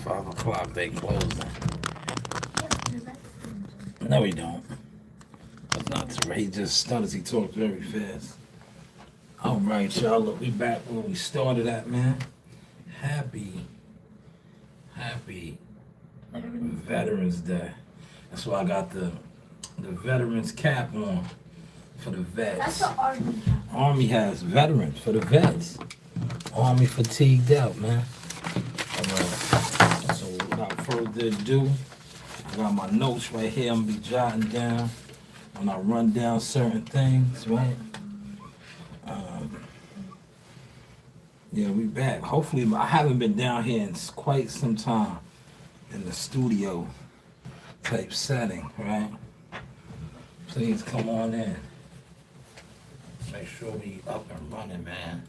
5 o'clock they closing. No, we don't. That's not true. He just stutters. He talks very fast. All right, y'all. Look, we back where we started at, man. Happy Veterans Day. That's why I got the veterans cap on for the vets. That's the Army cap. Army has veterans for the vets. Army fatigued out, man. All right. So without further ado, I got my notes right here. I'm gonna be jotting down when I run down certain things, right? Yeah, we back. Hopefully, I haven't been down here in quite some time in the studio type setting, right? Please come on in. Make sure we up and running, man.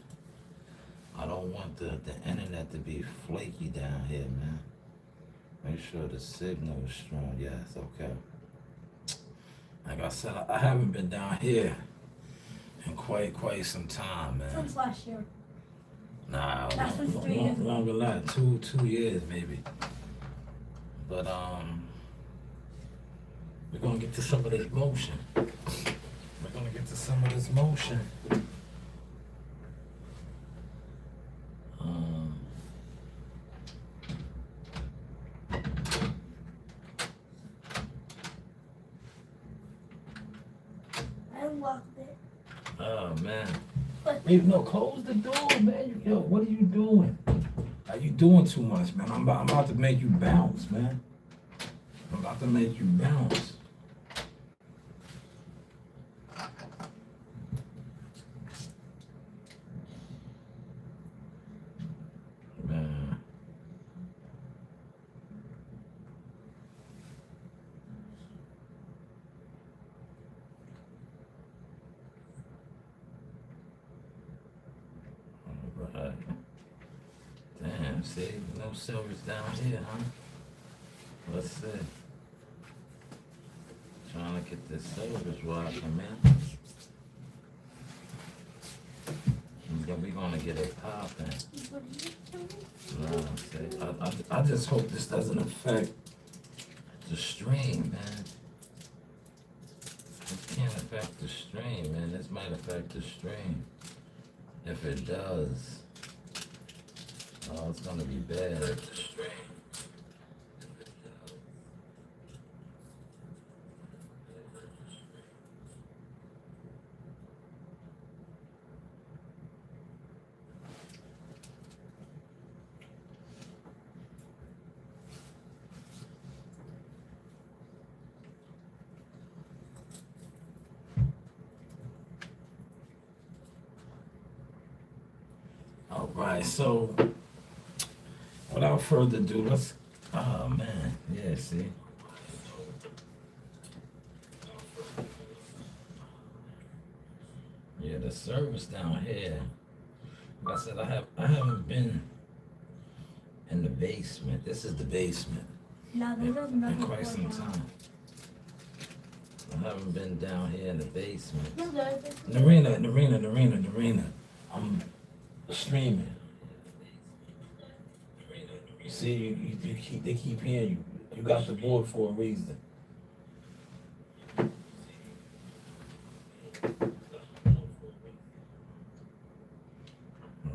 I don't want the internet to be flaky down here, man. Make sure the signal is strong. Yes, okay. Like I said, I haven't been down here in quite some time, man. Since last year. Nah, That's since 3 years. longer than that. 2 years maybe. But we're gonna get to some of this motion. We're gonna get to some of this motion. I unlocked it. Oh man. But Wait, no, close the door, man. Yo, what are you doing? Are you doing too much, man? I'm about to make you bounce, man. I'm about to make you bounce. Man. Alright. Damn, see? No silvers down here, huh? Let's see. Trying to get this silvers rocking, man. We're gonna get it popping. what are you doing? No, see, I just hope this doesn't affect the stream, man. This can't affect the stream, man. This might affect the stream. If it does, oh, it's gonna be bad. The stream. All right, so without further ado, let's. Oh man, yeah, see. Yeah, the service down here. Like I said, I haven't been in the basement. This is the basement No, there's in nothing quite some going on. time. I haven't been down here in the basement. No, there's Narina. I'm streaming. See, they keep hearing you. You got the board for a reason. All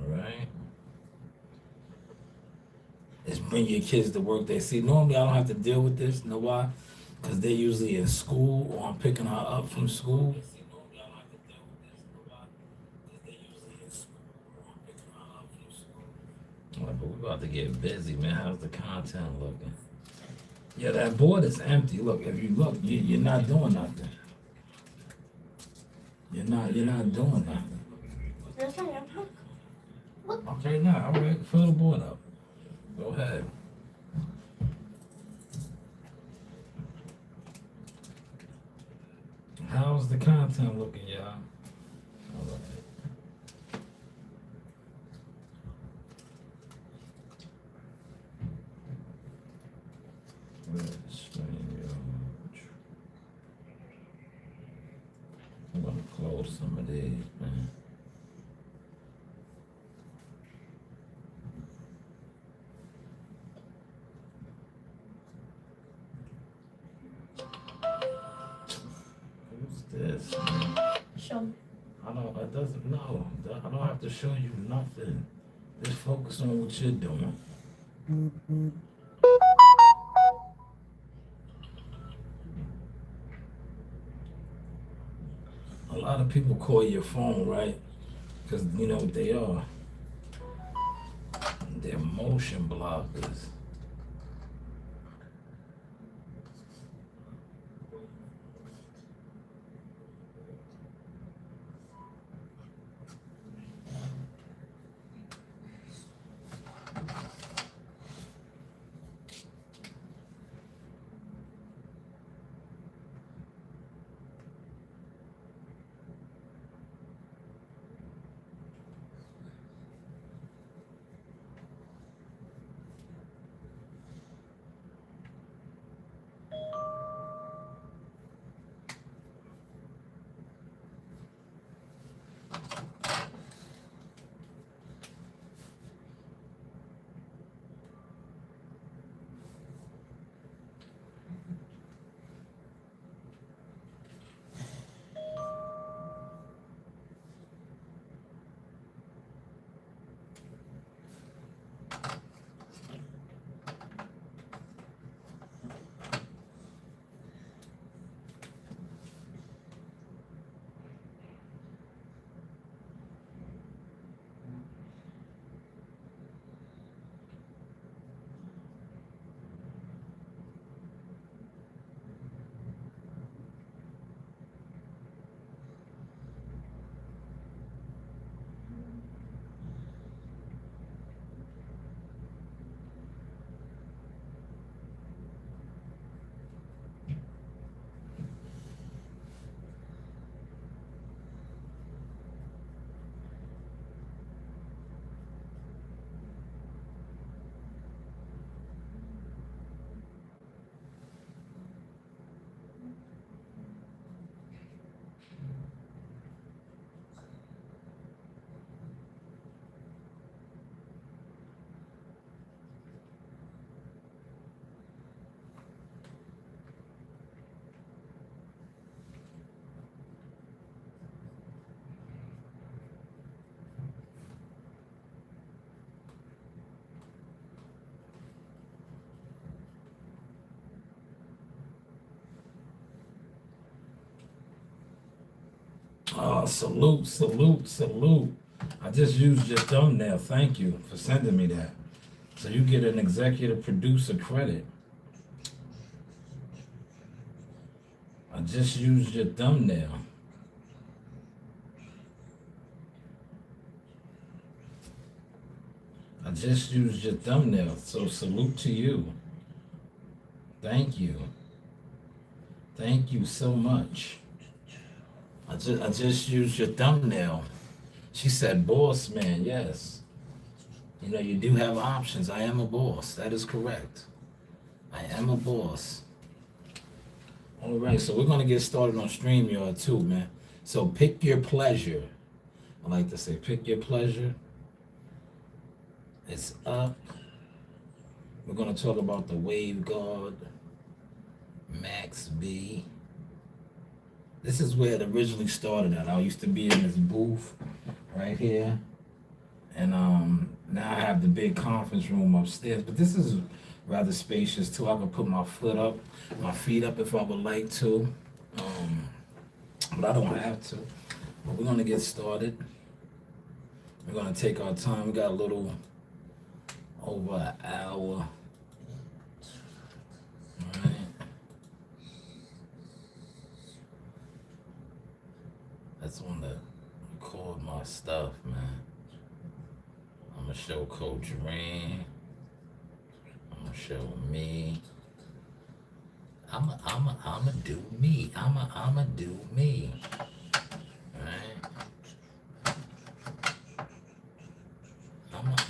right. Just bring your kids to work. They see. Normally, I don't have to deal with this. Know why? Because they're usually in school, or I'm picking her up from school. But we're about to get busy, man. How's the content looking? Yeah, that board is empty. Look, if you look, you're not doing nothing. You're not doing nothing. Yes, I am. Look. Okay, now, all right, fill the board up. Go ahead. How's the content looking, y'all? All right. I'm gonna close some of these, man. show me. It doesn't, no. I don't have to show you nothing. Just focus on what you're doing. A lot of people call your phone, right? Because you know what they are. They're motion blockers. Oh, salute, salute, salute. I just used your thumbnail. Thank you for sending me that. So you get an executive producer credit. I just used your thumbnail. I just used your thumbnail. So salute to you. Thank you. Thank you so much. I just used your thumbnail. She said, boss man, yes. You know, you do have options. I am a boss. That is correct. I am a boss. All right, so we're going to get started on StreamYard too, man. So pick your pleasure. I like to say, pick your pleasure. It's up. We're going to talk about the Waveguard Max B. This is where it originally started at. I used to be in this booth right here. And now I have the big conference room upstairs. But this is rather spacious too. I can put my feet up if I would like to. But I don't have to. But we're gonna get started. We're gonna take our time. We got a little over an hour. All right. That's when to record my stuff, man. I'm gonna show Coach Rand. I'm gonna show me. I'ma do me. I'ma do me. Right?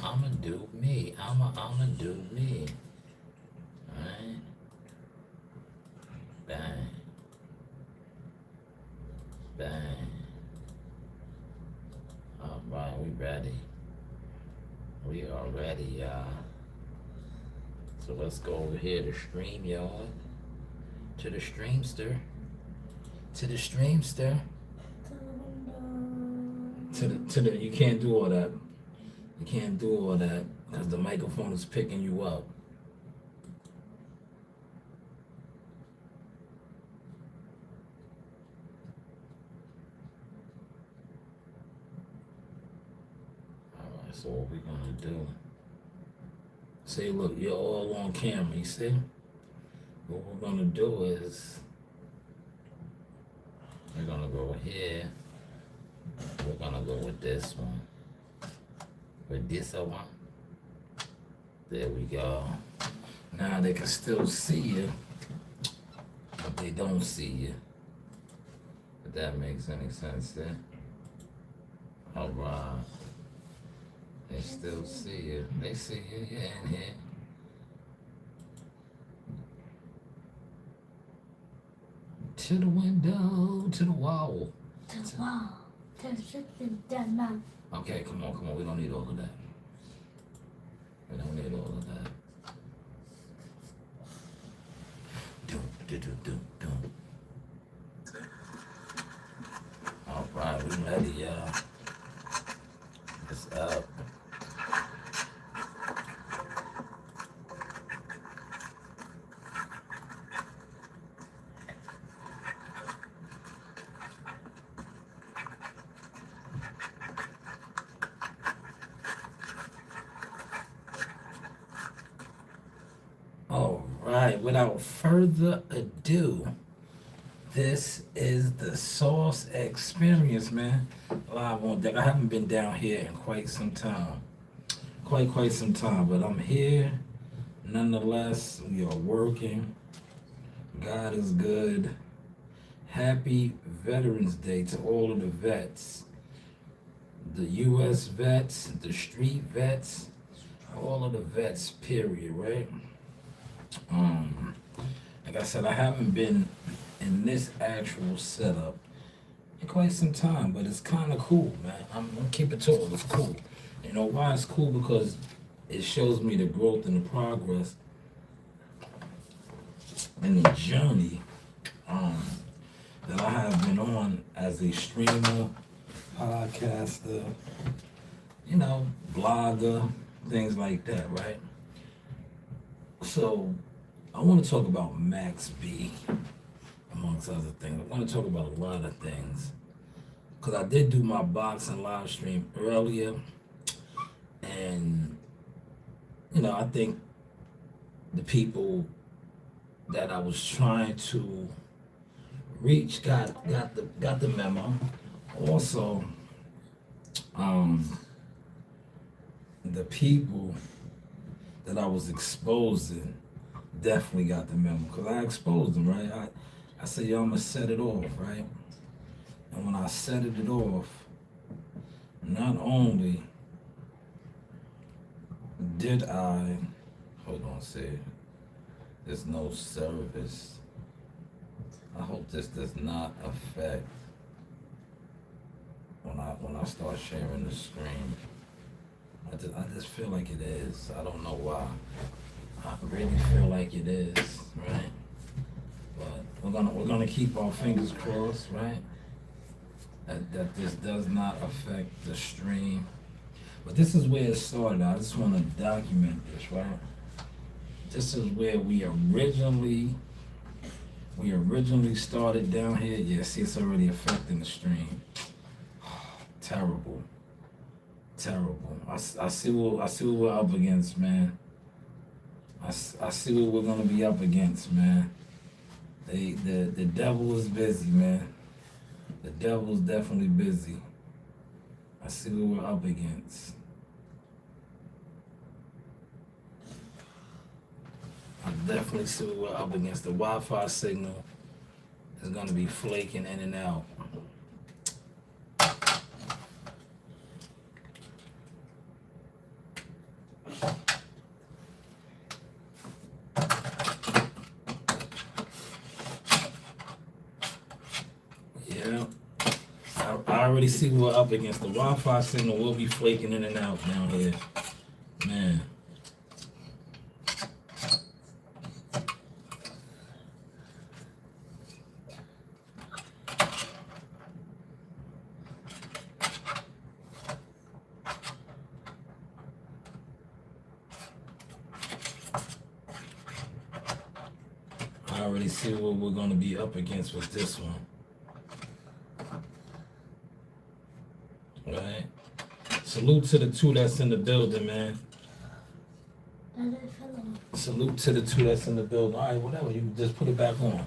I'ma do me. I'ma do me. Right? Bang. Bang. All right, we ready. We are ready, y'all. So let's go over here to StreamYard. To the Streamster. To the Streamster. You can't do all that. You can't do all that because the microphone is picking you up. Alright, so what we're gonna do. See, look, you're all on camera, you see? What we're gonna do is we're gonna go here. We're gonna go with this one. With this one. There we go. Now they can still see you, but they don't see you. If that makes any sense there. Alright. They still see you. They see you, yeah, in here. To the window, to the wall. To the wall. To the dead man. Okay, come on. We don't need all of that. We don't need all of that. All right, we ready, y'all. It's up. All right, without further ado, this is the Sauce Experience, man. Live on deck. I haven't been down here in quite some time. Quite some time, but I'm here. Nonetheless, we are working. God is good. Happy Veterans Day to all of the vets. The U.S. vets, the street vets, all of the vets, period, right? Like I said, I haven't been in this actual setup in quite some time, but it's kind of cool, man. I'm gonna keep it tall. It's cool. You know why it's cool? Because it shows me the growth and the progress and the journey that I have been on as a streamer, podcaster, you know, blogger, things like that, right? So I want to talk about Max B, amongst other things. I want to talk about a lot of things. Because I did do my boxing live stream earlier. And, you know, I think the people that I was trying to reach got the memo. Also, the people that I was exposing definitely got the memo, because I exposed them, right? I said, yo, I'm gonna set it off, right? And when I set it off, not only did I, hold on, say, there's no service. I hope this does not affect when I start sharing the screen. I just feel like it is. I don't know why. I really feel like it is, right? But we're gonna keep our fingers crossed, right? That this does not affect the stream. But this is where it started. I just want to document this, right? This is where we originally started down here. Yeah, see, it's already affecting the stream. Terrible. I see what we're up against, man. I see what we're gonna be up against, man. The devil is busy, man. The devil's definitely busy. I see what we're up against. I definitely see what we're up against. The Wi-Fi signal is gonna be flaking in and out. Yeah, I already see what we're up against. The Wi-Fi signal will be flaking in and out down here, man. already see what we're gonna be up against with this one. Right. Salute to the two that's in the building, man. Salute to the two that's in the building. All right, whatever. You can just put it back on.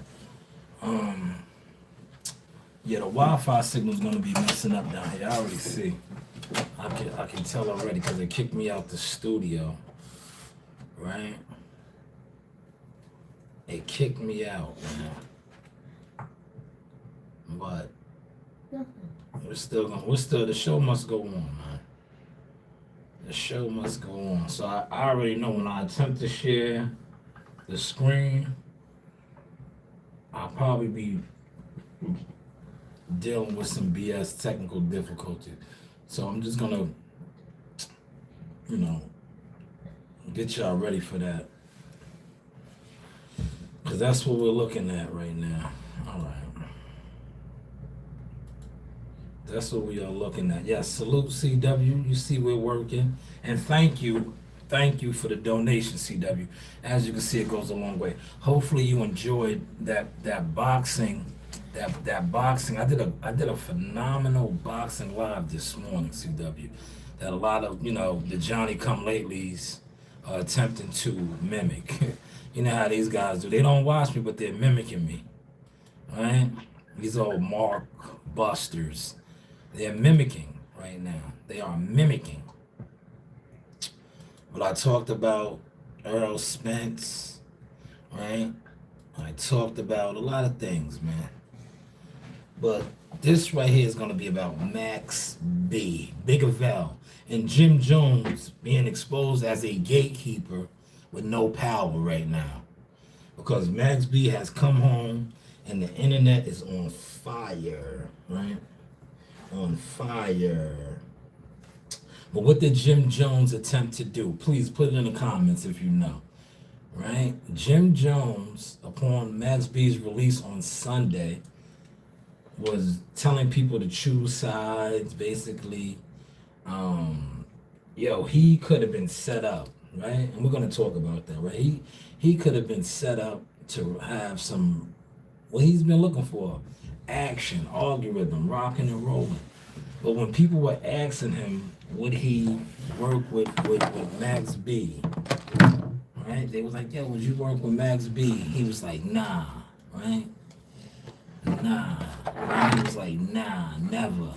Yeah, the Wi-Fi signal's gonna be messing up down here. I already see. I can tell already because they kicked me out the studio. Right? It kicked me out, man. But we're still the show must go on, man. The show must go on. So I already know when I attempt to share the screen, I'll probably be dealing with some BS technical difficulty. So I'm just gonna, get y'all ready for that. Because that's what we're looking at right now. All right. That's what we are looking at. Yes, salute CW. You see we're working. And thank you for the donation, CW. As you can see, it goes a long way. Hopefully you enjoyed that boxing. That boxing. I did a phenomenal boxing live this morning, CW. That a lot of, the Johnny come latelys are attempting to mimic. You know how these guys do. They don't watch me, but they're mimicking me. Right? These old Mark Busters. They're mimicking right now. They are mimicking. But I talked about Earl Spence, right? I talked about a lot of things, man. But this right here is going to be about Max B, Big Avell, and Jim Jones being exposed as a gatekeeper with no power right now. Because Max B has come home and the internet is on fire, right? On fire. But what did Jim Jones attempt to do? Please put it in the comments if you know. Right? Jim Jones, upon Max B's release on Sunday, was telling people to choose sides, basically. He could have been set up, right? And we're going to talk about that, right? He could have been set up to have what he's been looking for. Action, algorithm, rocking and rolling. But when people were asking him, would he work with Max B? Right? They was like, yeah, would you work with Max B? He was like, nah, right? Nah. Right? He was like, nah, never.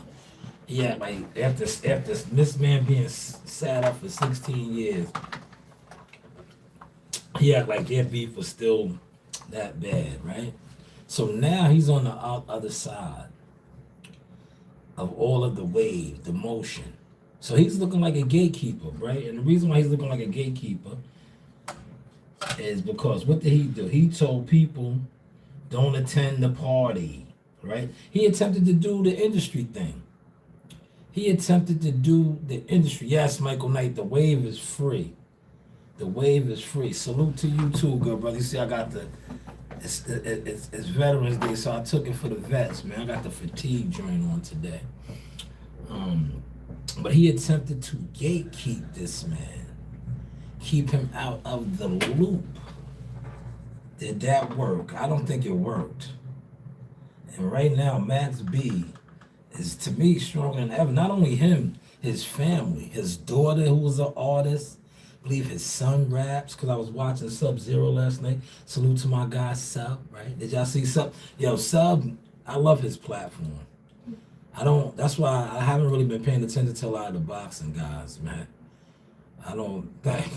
Yeah, like after this man being sat up for 16 years, he act like their beef was still that bad, right? So now he's on the other side of all of the wave, the motion. So he's looking like a gatekeeper, right? And the reason why he's looking like a gatekeeper is because what did he do? He told people, don't attend the party, right? He attempted to do the industry thing. Yes, Michael Knight, the wave is free. The wave is free. Salute to you too, good brother. You see, I got it's Veterans Day, so I took it for the vets, man. I got the fatigue joint on today. But he attempted to gatekeep this man, keep him out of the loop. Did that work? I don't think it worked. And right now, Max B is, to me, stronger than ever. Not only him, his family, his daughter, who was an artist. I believe his son raps, because I was watching Sub-Zero last night. Salute to my guy, Sub, right? Did y'all see Sub? Yo, Sub, I love his platform. That's why I haven't really been paying attention to a lot of the boxing guys, man. I don't think,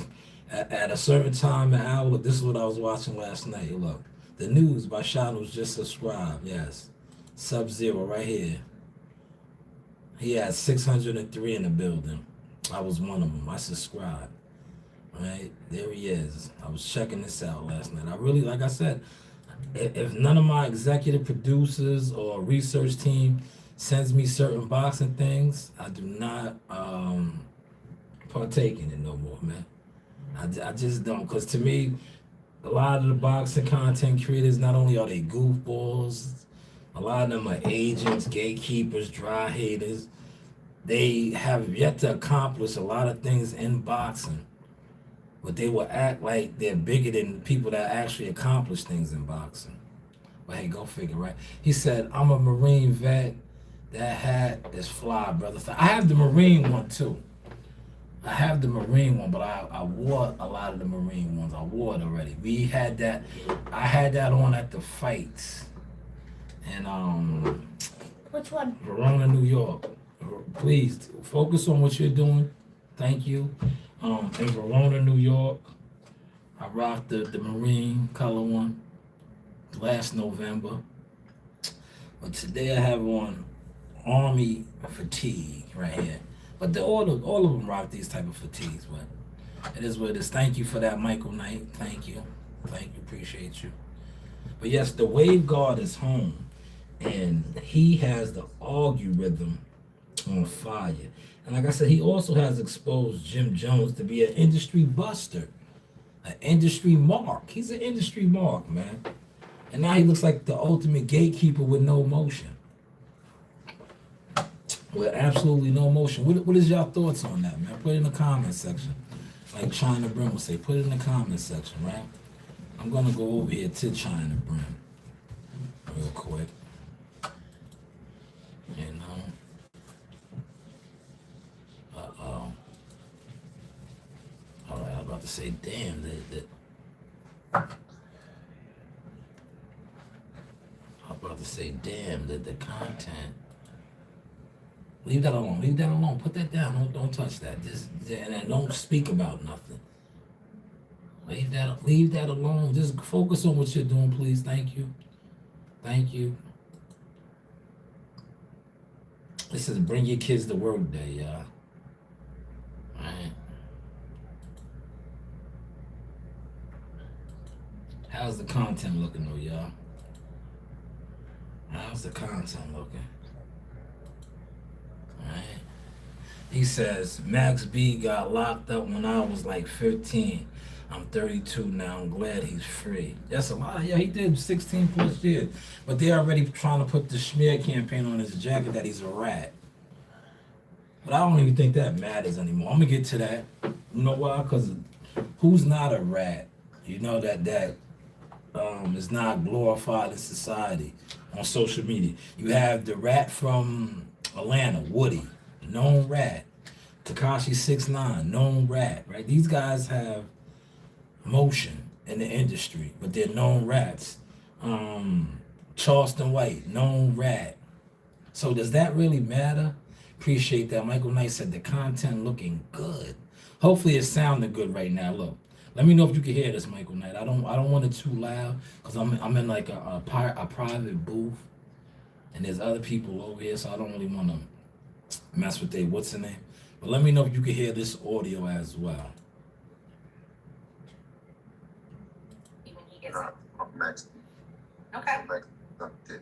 at a certain time and hour, this is what I was watching last night. Look, the news by Shanewz, just subscribe, yes. Sub-Zero right here. He had 603 in the building. I was one of them. I subscribed. Right, there he is. I was checking this out last night. I really, like I said, if none of my executive producers or research team sends me certain boxing things, I do not partake in it no more, man. I just don't, because to me, a lot of the boxing content creators, not only are they goofballs, a lot of them are agents, gatekeepers, dry haters. They have yet to accomplish a lot of things in boxing but they will act like they're bigger than people that actually accomplish things in boxing. But hey, go figure, right? He said, I'm a Marine vet. That hat is fly, brother. So I have the Marine one too. I have the Marine one, but I wore a lot of the Marine ones. I wore it already. We had that. I had that on at the fights. And Which one? Verona, New York. Please focus on what you're doing. Thank you. In Verona, New York, I rocked the Marine color one last November. But today I have on Army fatigue right here. But all of them rock these type of fatigues. But it is what it is. Thank you for that, Michael Knight. Thank you. Appreciate you. But yes, the Wave Guard is home. And he has the algorithm on fire. And like I said, he also has exposed Jim Jones to be an industry buster, an industry mark. He's an industry mark, man. And now he looks like the ultimate gatekeeper with no motion. With absolutely no motion. What is y'all thoughts on that, man? Put it in the comment section. Like China Brim would say, put it in the comment section, right? I'm gonna go over here to China Brim real quick. You know. Uh-oh. Alright, I was about to say, damn, the content. Leave that alone. Put that down. Don't touch that. And don't speak about nothing. Leave that alone. Just focus on what you're doing, please. Thank you. This is Bring Your Kids to Work Day, y'all. Alright. How's the content looking though, y'all? How's the content looking? Alright. He says, Max B got locked up when I was like 15. I'm 32 now. I'm glad he's free. That's a lot. Yeah, he did 16 plus years. But they're already trying to put the smear campaign on his jacket that he's a rat. But I don't even think that matters anymore. I'm going to get to that. You know why? Because who's not a rat? You know that is not glorified in society on social media. You have the rat from Atlanta, Woody, known rat. Tekashi 6ix9ine, known rat, right? These guys have motion in the industry, but they're known rats. Charleston White, known rat. So does that really matter? Appreciate that. Michael Knight said the content looking good. Hopefully it's sounding good right now. Look, let me know if you can hear this, Michael Knight. I don't want it too loud because I'm in like a private booth, and there's other people over here, so I don't really want to mess with what's in there. But let me know if you can hear this audio as well. Max. Okay. Max, get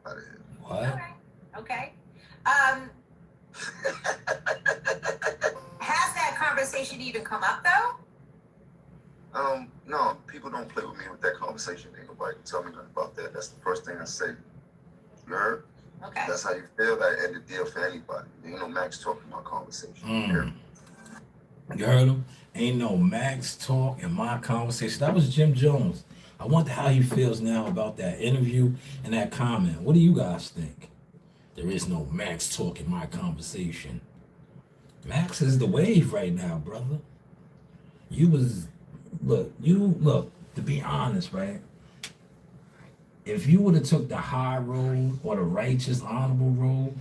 out of here. What? Okay. Has that conversation even come up though? No, people don't play with me with that conversation. Ain't nobody can tell me nothing about that. That's the first thing I say. You heard? Okay. That's how you feel. That end the deal for anybody. Ain't no Max talking about conversation. You heard him? Ain't no Max talk in my conversation. That was Jim Jones. I wonder how he feels now about that interview and that comment. What do you guys think? There is no Max talk in my conversation. Max is the wave right now, brother. Look, to be honest, right? If you would have took the high road or the righteous, honorable road,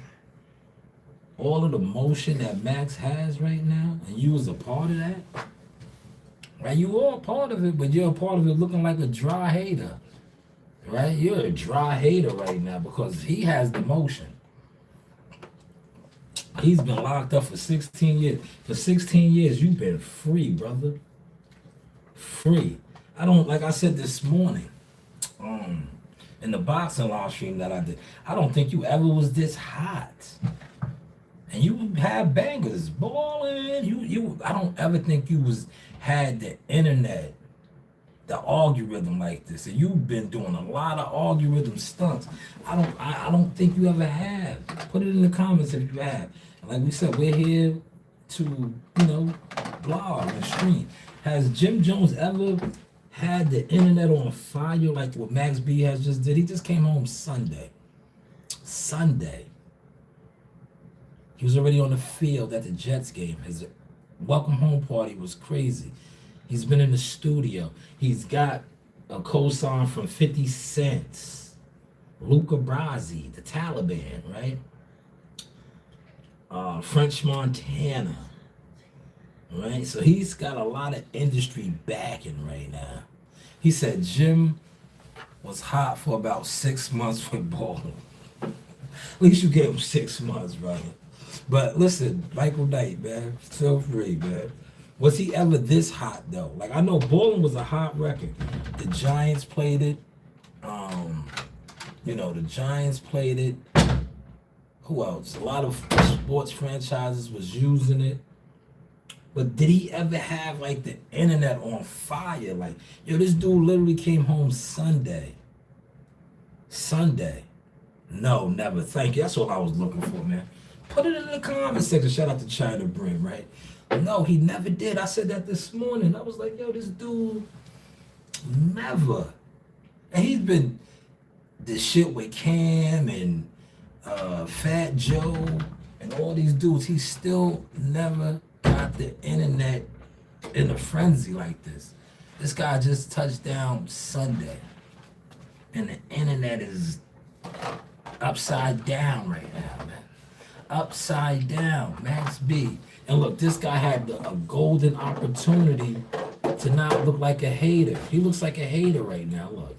all of the motion that Max has right now, and you was a part of that, right? You are a part of it, but you're a part of it looking like a dry hater, right? You're a dry hater right now because he has the motion. He's been locked up for 16 years. For 16 years, you've been free, brother. Free. Like I said this morning, in the boxing live stream that I did, I don't think you ever was this hot. And you had bangers, balling. I don't ever think you had the internet, the algorithm like this. And you've been doing a lot of algorithm stunts. I don't think you ever have. Put it in the comments if you have. And like we said, we're here to, blog and stream. Has Jim Jones ever had the internet on fire like what Max B has just did? He just came home Sunday. Sunday. He was already on the field at the Jets game. His welcome home party was crazy. He's been in the studio. He's got a co-sign from 50 Cent, Luca Brasi, the Taliban, right? French Montana, right? So he's got a lot of industry backing right now. He said Jim was hot for about 6 months with Baldwin. At least you gave him 6 months, brother. But listen, Michael Knight, man, feel free, man. Was he ever this hot though? Like I know Ballin' was a hot record. The Giants played it. The Giants played it. Who else? A lot of sports franchises was using it. But did he ever have like the internet on fire? Like, yo, this dude literally came home Sunday. Sunday. No, never. Thank you. That's all I was looking for, man. Put it in the comment section. Shout out to China Brim, right? No, he never did. I said that this morning. I was like, yo, this dude never. And he's been the shit with Cam and Fat Joe and all these dudes. He still never got the internet in a frenzy like this. This guy just touched down Sunday. And the internet is upside down right now, man. Upside down, Max B. And look, this guy had a golden opportunity to not look like a hater. He looks like a hater right now, look.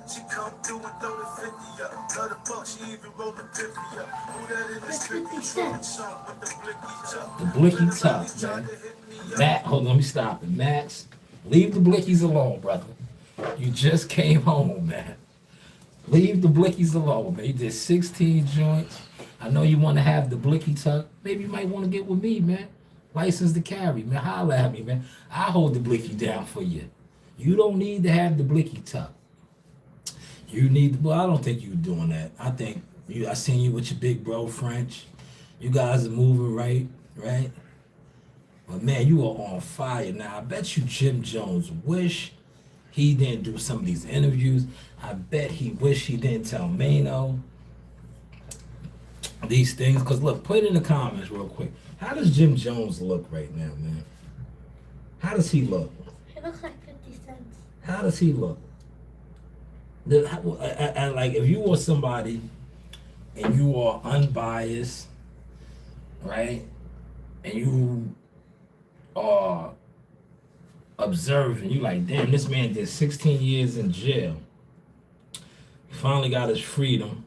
She come through and throw the 50 up. Got a buck, she even rolled the 50 up. Who that in the street? The blicky tuck, man. Matt, hold on, let me stop it. Max, leave the blickies alone, brother. You just came home, man. Leave the blickies alone, man. You did 16 joints. I know you want to have the blicky tuck. Maybe you might want to get with me, man. License to carry, man. Holla at me, man. I hold the blicky down for you. You don't need to have the blicky tuck. You need, well, I don't think you're doing that. I think I seen you with your big bro French. You guys are moving right? But man, you are on fire. Now, I bet you Jim Jones wish he didn't do some of these interviews. I bet he wish he didn't tell Mano these things. Because look, put it in the comments real quick. How does Jim Jones look right now, man? How does he look? He looks like 50 cents. How does he look? Like if you are somebody and you are unbiased, right? And you are observing, you like, damn, this man did 16 years in jail. He finally got his freedom.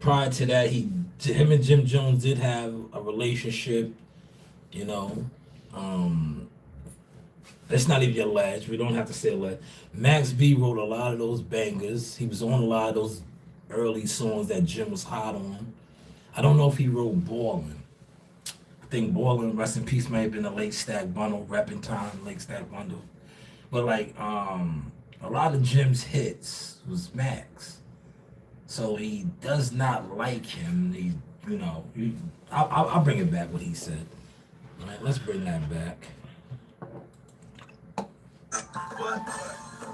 Prior to that, him and Jim Jones did have a relationship, you know. It's not even alleged. We don't have to say alleged. Max B wrote a lot of those bangers. He was on a lot of those early songs that Jim was hot on. I don't know if he wrote Ballin'. I think Ballin', rest in peace, may have been a late stack bundle, repping time, late stack bundle. But like a lot of Jim's hits was Max. So he does not like him. He, I'll bring it back what he said. All right, let's bring that back.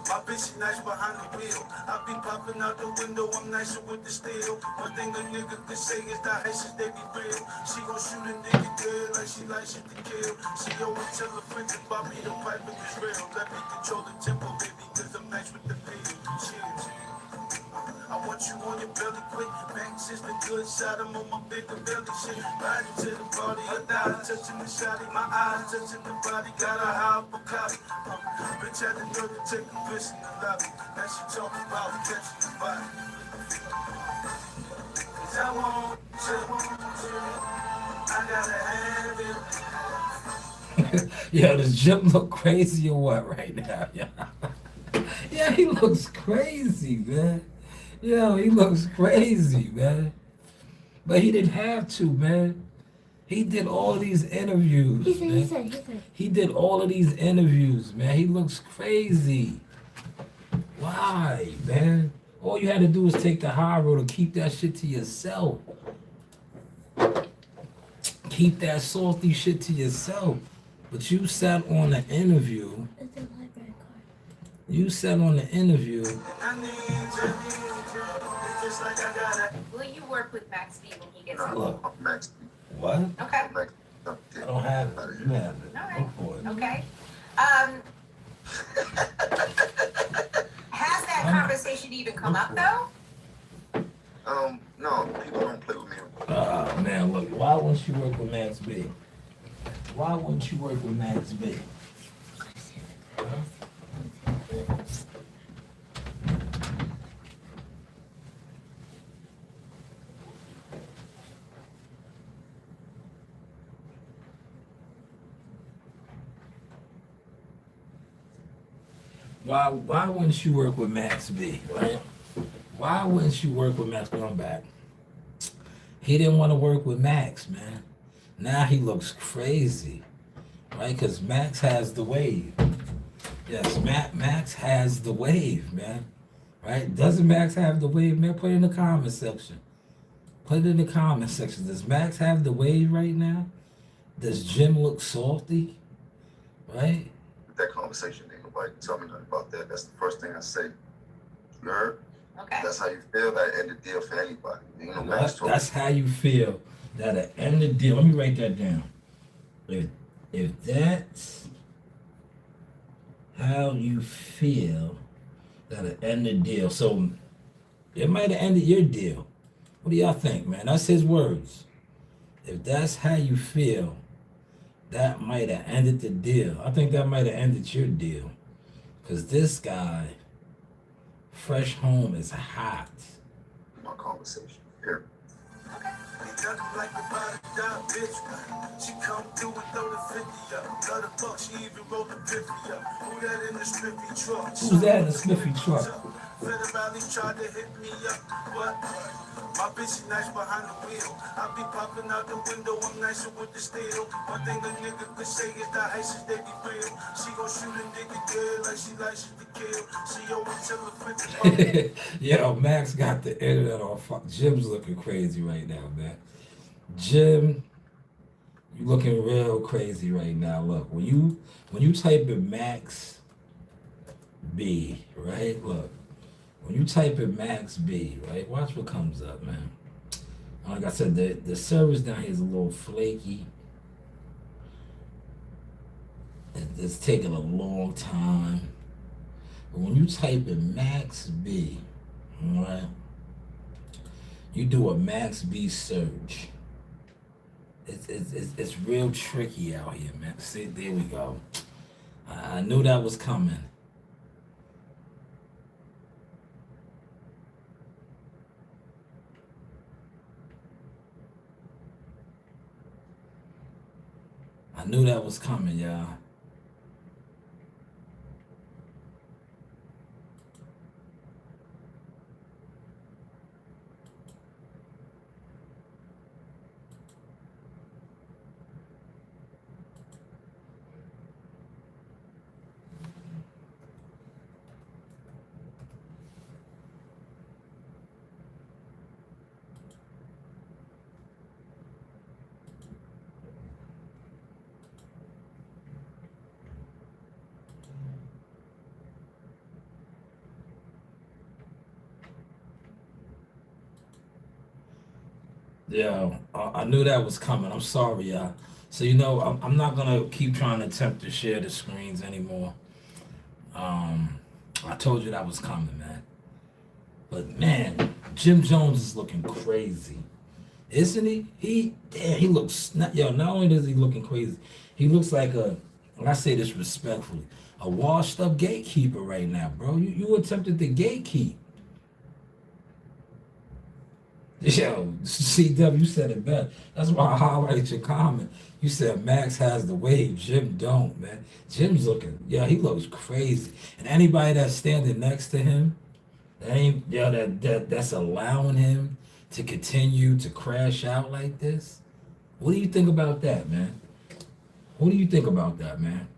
My bitch nice behind the wheel. I be popping out the window, I'm nicer with the steel. One thing a nigga could say is that Haitians, they be real. She gon' shoot a nigga dead like she likes shit to kill. She always tell her friends about me, the pipe is real. Let me control the tempo, baby, cause I'm nice with the pill. Cheers. I want you on your belly quick. Max is the good side, I'm on my bigger belly shit. Riding to the party, I die touching the shotty. My eyes touching the body, got a high uppercut. Bitch had to know to take a piss in the lobby. Now she talking about catching the body. Cause I want you, I gotta have it. Yo, does Jim look crazy or what right now? Yeah, he looks crazy, man. Yo, he looks crazy, man. But he didn't have to, man. He did all of these interviews. He said. He did all of these interviews, man. He looks crazy. Why, man? All you had to do was take the high road and keep that shit to yourself. keep that salty shit to yourself. But you sat on the interview. It's a library card. You sat on the interview. Will you work with Max B when he gets Nah, home? Look. I'm Max. What? Okay. I'm Max. I don't have it. You have it. All right. Go for it. Okay. Has that conversation even come up though? No, people don't play with me. Oh man, look, why wouldn't you work with Max B? Why wouldn't you work with Max B? Why wouldn't you work with Max B, right? Why wouldn't you work with Max B? I'm back. He didn't want to work with Max, man. Now he looks crazy, right? Because Max has the wave. Yes, Max has the wave, man. Right? Doesn't Max have the wave, man? Put it in the comment section. Put it in the comment section. Does Max have the wave right now? Does Jim look salty? Right? That conversation, ain't nobody tell me nothing about that. That's the first thing I say. You heard? Okay. That's how you feel. That end the deal for anybody. You know, Max told That's how you feel that at the end of the deal. Let me write that down. If that's how you feel that at the end of the deal, so it might have ended your deal. What do y'all think, man? That's his words. If that's how you feel, that might have ended the deal. I think that might have ended your deal. Because this guy, fresh home is hot. my conversation. Here. Like the body down, bitch. She come through and throw the 50 up. Got a buck, she even rolled the 50 up. Who that in the Smithy truck? Who's that in the Smithy truck? Federal Valley tried to hit me up, but my bitch is nice behind the wheel. I be popping out the window, I'm nicer with the steel. One thing a nigga could say is the ISIS, they be real. She gon' shoot a nigga dead like she likes to kill. She always tell her 50 Yo, Max got the internet on fuck. Jim's looking crazy right now, man. Jim, you looking real crazy right now. Look, when you type in Max B, right? Look, when you type in Max B, right? Watch what comes up, man. Like I said, the service down here is a little flaky. It's taking a long time. But when you type in Max B, all right, you do a Max B search. It's real tricky out here, man. See, there we go. I knew that was coming. I knew that was coming, y'all. Yeah, I knew that was coming. I'm sorry, y'all. So, I'm not going to keep trying to attempt to share the screens anymore. I told you that was coming, man. But, man, Jim Jones is looking crazy. Isn't he? He looks, not only does he looking crazy, he looks like and I say this respectfully, a washed up gatekeeper right now, bro. You attempted to gatekeep. Yo, CW said it best. That's why I highlighted your comment. You said Max has the wave, Jim don't, man. Jim's looking, he looks crazy. And anybody that's standing next to him, that's allowing him to continue to crash out like this. What do you think about that, man? What do you think about that, man?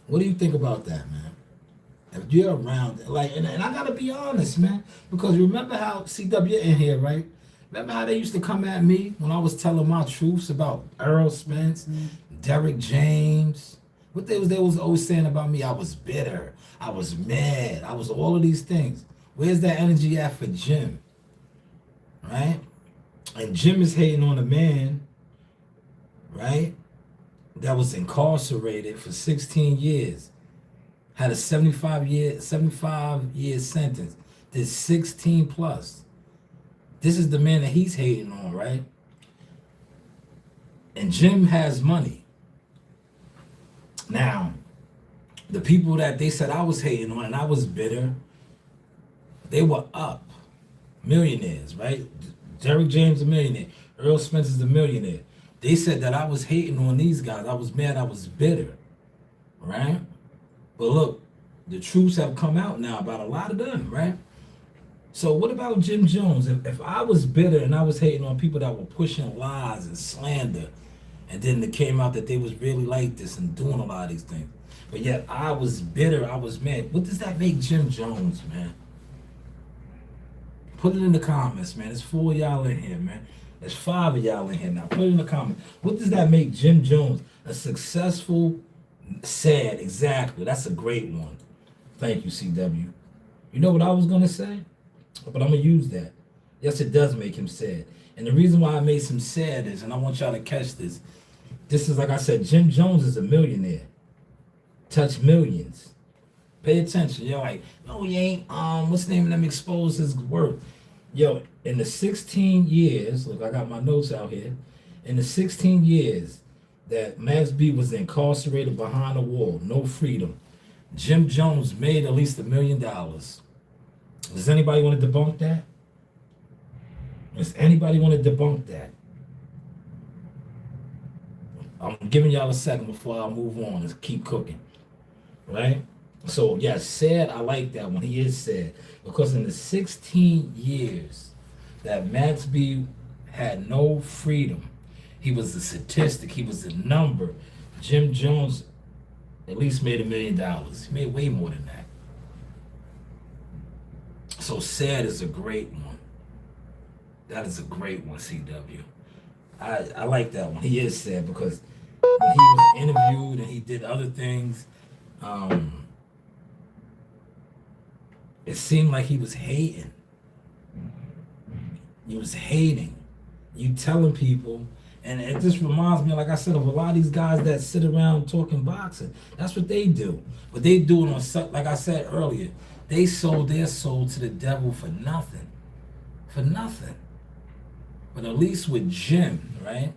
What do you think about that, man? If you're around, and I gotta be honest, man, because remember how CW in here, right? Remember how they used to come at me when I was telling my truths about Earl Spence, Derek James? What they was always saying about me? I was bitter. I was mad. I was all of these things. Where's that energy at for Jim? Right? And Jim is hating on a man, right, that was incarcerated for 16 years. Had a 75-year sentence. Did 16 plus. This is the man that he's hating on, right? And Jim has money. Now, the people that they said I was hating on and I was bitter, they were up. Millionaires, right? Derek James a millionaire. Earl Spence is a millionaire. They said that I was hating on these guys. I was mad. I was bitter, right? But look, the truths have come out now about a lot of them, right? So what about Jim Jones? If I was bitter and I was hating on people that were pushing lies and slander, and then it came out that they was really like this and doing a lot of these things, but yet I was bitter, I was mad. What does that make Jim Jones, man? Put it in the comments, man. There's 4 of y'all in here, man. There's 5 of y'all in here now. Put it in the comments. What does that make Jim Jones? A successful, sad, exactly. That's a great one. Thank you, CW. You know what I was going to say? But I'm going to use that. Yes, it does make him sad. And the reason why it makes him sad is, and I want y'all to catch this, this is, like I said, Jim Jones is a millionaire. Touched millions. Pay attention. You're like, no, he ain't, what's the name of them exposed his worth? Yo, in the 16 years, look, I got my notes out here. In the 16 years that Max B was incarcerated behind a wall, no freedom, Jim Jones made at least $1 million. Does anybody want to debunk that? Does anybody want to debunk that? I'm giving y'all a second before I move on and keep cooking, right? So, yeah, sad, I like that one. He is sad. Because in the 16 years that Max B had no freedom, he was a statistic, he was a number. Jim Jones at least made $1 million. He made way more than that. So sad is a great one. That is a great one, CW. I like that one. He is sad because when he was interviewed and he did other things, it seemed like he was hating. He was hating. You telling people, and it just reminds me, like I said, of a lot of these guys that sit around talking boxing. That's what they do. But they do it on, like I said earlier, they sold their soul to the devil for nothing. For nothing. But at least with Jim, right?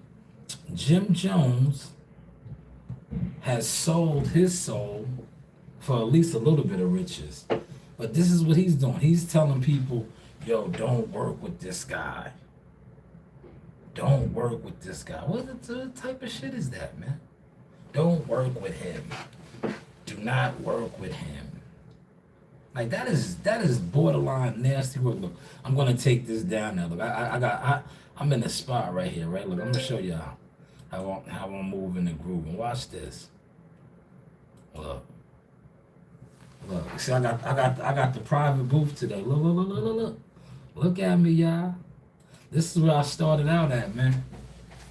Jim Jones has sold his soul for at least a little bit of riches. But this is what he's doing. He's telling people, yo, don't work with this guy. Don't work with this guy. What type of shit is that, man? Don't work with him. Do not work with him. Like that is borderline nasty work. Look, I'm gonna take this down now. Look, I'm in the spot right here, right? Look, I'm gonna show y'all how I'm moving the groove. And watch this. Look, see, I got the private booth today. Look. Look at me, y'all. This is where I started out at, man.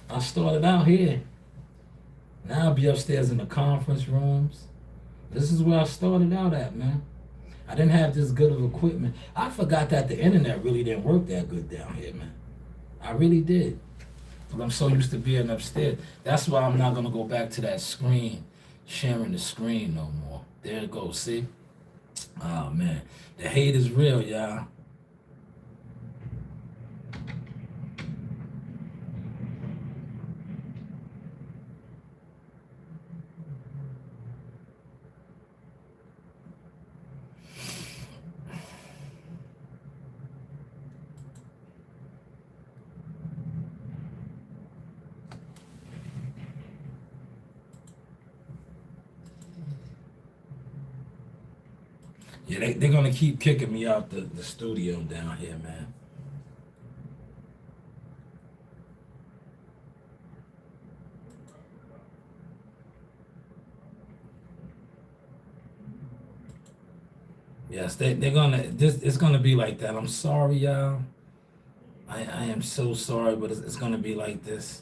I started out here. Now I'll be upstairs in the conference rooms. This is where I started out at, man. I didn't have this good of equipment. I forgot that the internet really didn't work that good down here, man. I really did. But I'm so used to being upstairs. That's why I'm not going to go back to that screen, sharing the screen no more. There it goes, see? Oh, man. The hate is real, y'all. Yeah, they're going to keep kicking me out the studio down here, man. Yes, they're going to, it's going to be like that. I'm sorry, y'all. I am so sorry, but it's gonna be like this.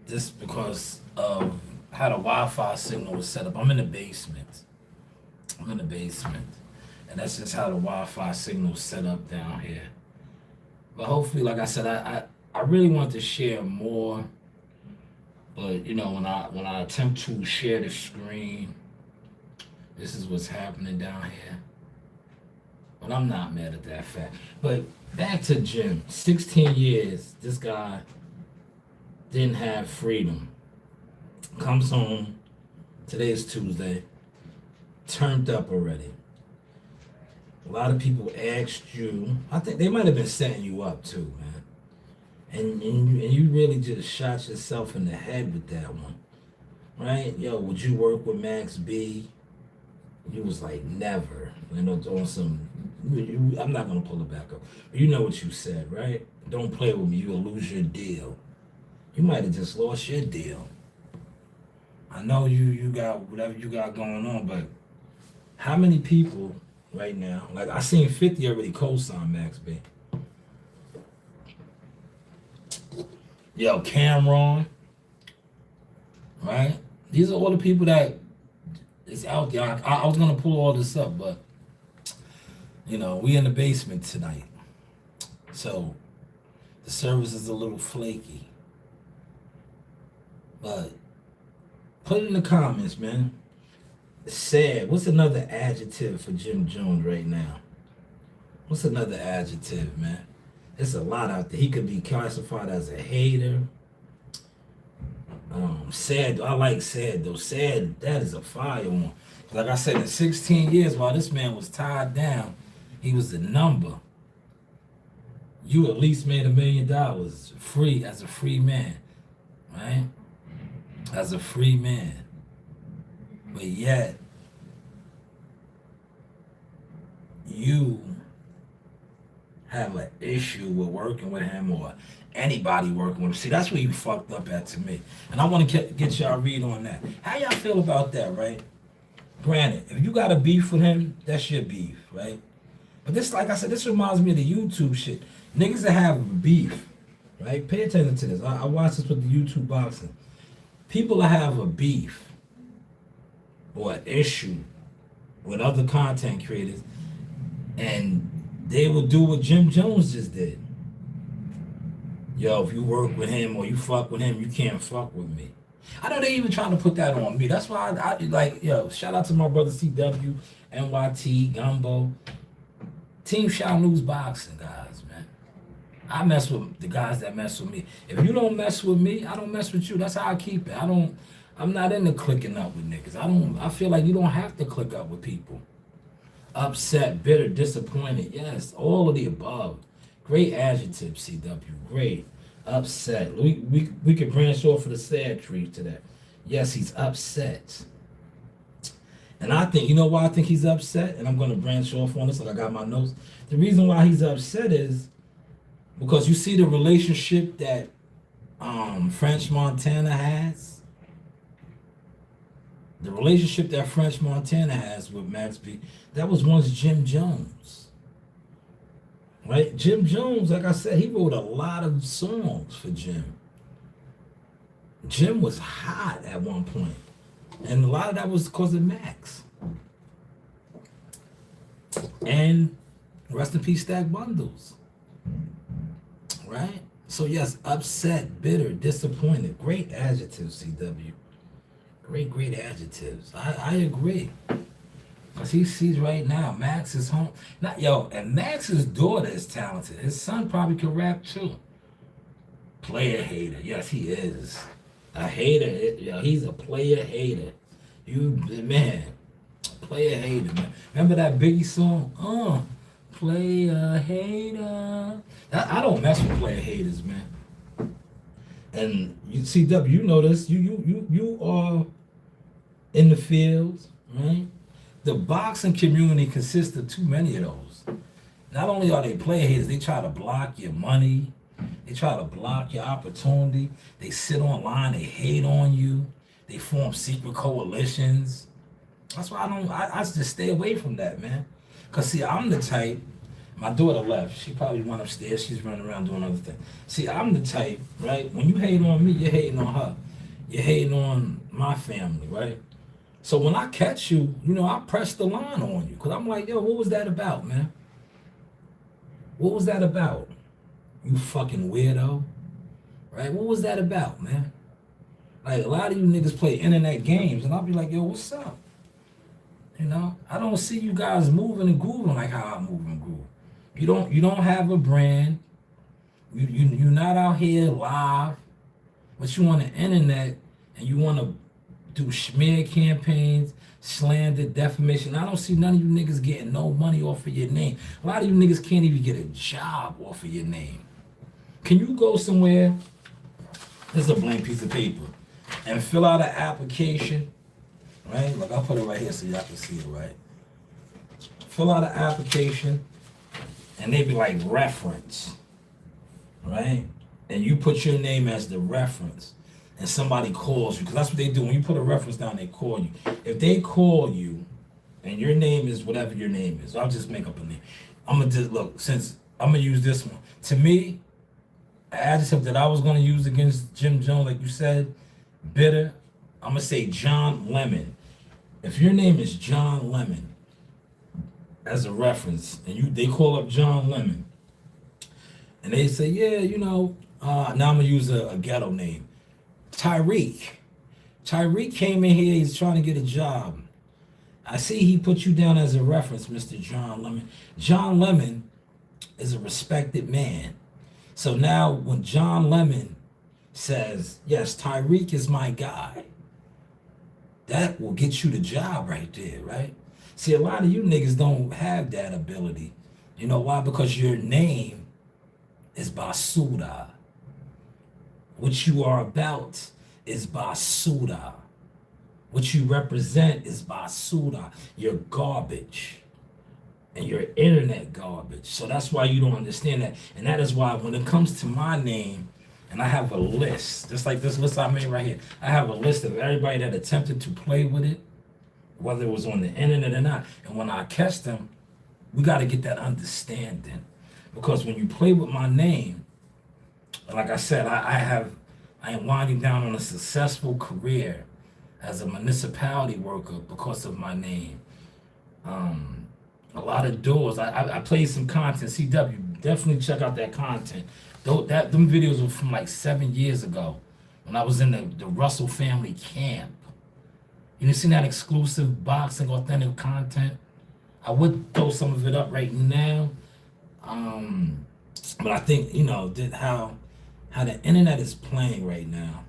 Just because of how the Wi-Fi signal was set up. I'm in the basement. I'm in the basement. And that's just how the Wi-Fi signal's set up down here. But hopefully, like I said, I really want to share more. But you know, when I attempt to share the screen, this is what's happening down here. But I'm not mad at that fact. But back to Jim. 16 years, this guy didn't have freedom. Comes home, today is Tuesday, turned up already. A lot of people asked you, I think they might have been setting you up too, man. And you really just shot yourself in the head with that one, right? Yo, would you work with Max B? You was like, never. You know, on some, I'm not going to pull it back up. You know what you said, right? Don't play with me, you'll lose your deal. You might have just lost your deal. I know you got whatever you got going on, but how many people right now, like I seen 50 already co-sign Max B. Yo, Cameron, right? These are all the people that is out there. I was gonna pull all this up, but you know, we in the basement tonight. So the service is a little flaky. But put it in the comments, man. Sad. What's another adjective for Jim Jones right now? What's another adjective, man? There's a lot out there. He could be classified as a hater. Sad. I like sad though. Sad, that is a fire one. Like I said, in 16 years while this man was tied down, he was the number. You at least made $1 million free as a free man, right? As a free man. But yet, you have an issue with working with him or anybody working with him. See, that's where you fucked up at to me. And I want to get y'all read on that. How y'all feel about that, right? Granted, if you got a beef with him, that's your beef, right? But this, like I said, this reminds me of the YouTube shit. Niggas that have beef, right? Pay attention to this. I watched this with the YouTube boxing. People that have a beef or an issue with other content creators, and they will do what Jim Jones just did. Yo, if you work with him or you fuck with him, you can't fuck with me. I know they even trying to put that on me. That's why I like, yo, shout out to my brother CW, NYT, Gumbo, Team Shanewz Boxing guys, man. I mess with the guys that mess with me. If you don't mess with me, I don't mess with you. That's how I keep it. I'm not into clicking up with niggas. I feel like you don't have to click up with people. Upset, bitter, disappointed. Yes, all of the above. Great adjective, CW. Great. Upset. We could branch off of the sad tree to that. Yes, he's upset. And I think, you know why I think he's upset? And I'm going to branch off on this like I got my notes. The reason why he's upset is because you see the relationship that French Montana has. The relationship that French Montana has with Max B, that was once Jim Jones. Right? Jim Jones, like I said, he wrote a lot of songs for Jim. Jim was hot at one point. And a lot of that was because of Max. And rest in peace, Stack Bundles. Right? So yes, upset, bitter, disappointed. Great adjectives, CW. Great adjectives. I agree. Because he sees right now, Max is home. And Max's daughter is talented. His son probably can rap too. Player hater. Yes, he is. A hater. He's a player hater. Man. Player hater, man. Remember that Biggie song? Player hater. I don't mess with player haters, man. And you see, W, you know this. You are in the fields, right? The boxing community consists of too many of those. Not only are they player haters, they try to block your money. They try to block your opportunity. They sit online, they hate on you. They form secret coalitions. That's why I just stay away from that, man. Because see, I'm the type My daughter left. She probably went upstairs. She's running around doing other things. See, I'm the type, right? When you hate on me, you're hating on her. You're hating on my family, right? So when I catch you, you know, I press the line on you. Because I'm like, yo, what was that about, man? What was that about? You fucking weirdo. Right? What was that about, man? Like, a lot of you niggas play internet games, and I'll be like, yo, what's up? You know, I don't see you guys moving and grooving like how I move and groove. You don't have a brand. You're not out here live, but you on the internet and you want to do smear campaigns, slander, defamation. I don't see none of you niggas getting no money off of your name. A lot of you niggas can't even get a job off of your name. Can you go somewhere? This is a blank piece of paper, and fill out an application. Right? Look, I'll put it right here so y'all can see it, right? Fill out an application, and they be like reference, right? And you put your name as the reference, and somebody calls you, because that's what they do. When you put a reference down, they call you. If they call you, and your name is whatever your name is, I'll just make up a name. I'm gonna just look, since I'm gonna use this one. To me, an adjective that I was gonna use against Jim Jones, like you said, bitter, I'm gonna say John Lemon. If your name is John Lemon, as a reference, and they call up John Lemon, and they say, yeah, you know, now I'm gonna use a ghetto name, Tyreek. Tyreek came in here, he's trying to get a job. I see he put you down as a reference, Mr. John Lemon. John Lemon is a respected man. So now when John Lemon says, yes, Tyreek is my guy, that will get you the job right there, right? See, a lot of you niggas don't have that ability. You know why? Because your name is Basuda. What you are about is Basuda. What you represent is Basuda. You're garbage. And you're internet garbage. So that's why you don't understand that. And that is why when it comes to my name, and I have a list, just like this list I made right here. I have a list of everybody that attempted to play with it, whether it was on the internet or not. And when I catch them, we got to get that understanding. Because when you play with my name, like I said, I am winding down on a successful career as a municipality worker because of my name. A lot of doors. I played some content. CW, definitely check out that content. Them videos were from like 7 years ago when I was in the Russell family camp. You seen that exclusive boxing authentic content? I would throw some of it up right now. But I think, you know, how the internet is playing right now.